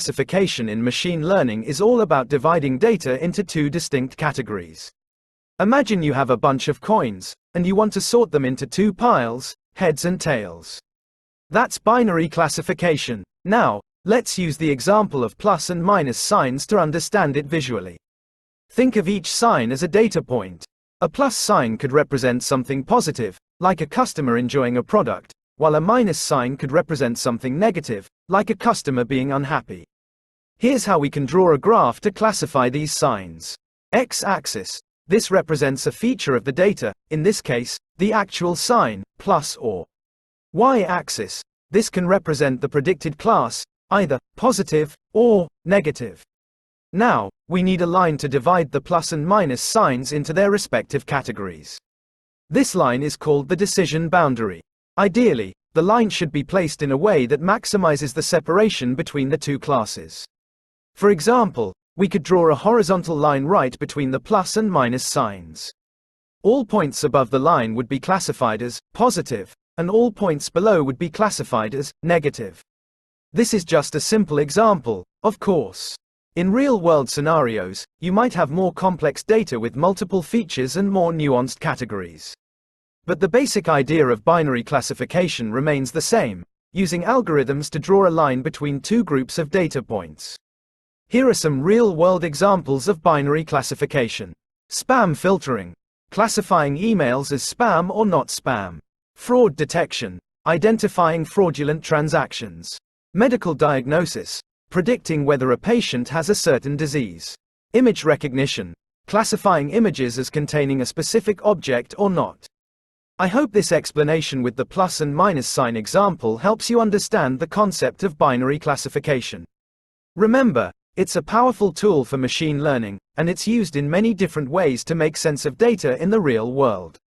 Classification in machine learning is all about dividing data into two distinct categories. Imagine you have a bunch of coins, and you want to sort them into two piles, heads and tails. That's binary classification. Now, let's use the example of plus and minus signs to understand it visually. Think of each sign as a data point. A plus sign could represent something positive, like a customer enjoying a product, while a minus sign could represent something negative, like a customer being unhappy. Here's how we can draw a graph to classify these signs. X-axis. This represents a feature of the data, in this case, the actual sign, plus or. Y-axis. This can represent the predicted class, either positive or negative. Now, we need a line to divide the plus and minus signs into their respective categories. This line is called the decision boundary. Ideally, the line should be placed in a way that maximizes the separation between the two classes. For example, we could draw a horizontal line right between the plus and minus signs. All points above the line would be classified as positive, and all points below would be classified as negative. This is just a simple example, of course. In real-world scenarios, you might have more complex data with multiple features and more nuanced categories. But the basic idea of binary classification remains the same, using algorithms to draw a line between two groups of data points. Here are some real-world examples of binary classification. Spam filtering, classifying emails as spam or not spam. Fraud detection, identifying fraudulent transactions. Medical diagnosis, predicting whether a patient has a certain disease. Image recognition, classifying images as containing a specific object or not. I hope this explanation with the plus and minus sign example helps you understand the concept of binary classification. Remember, it's a powerful tool for machine learning, and it's used in many different ways to make sense of data in the real world.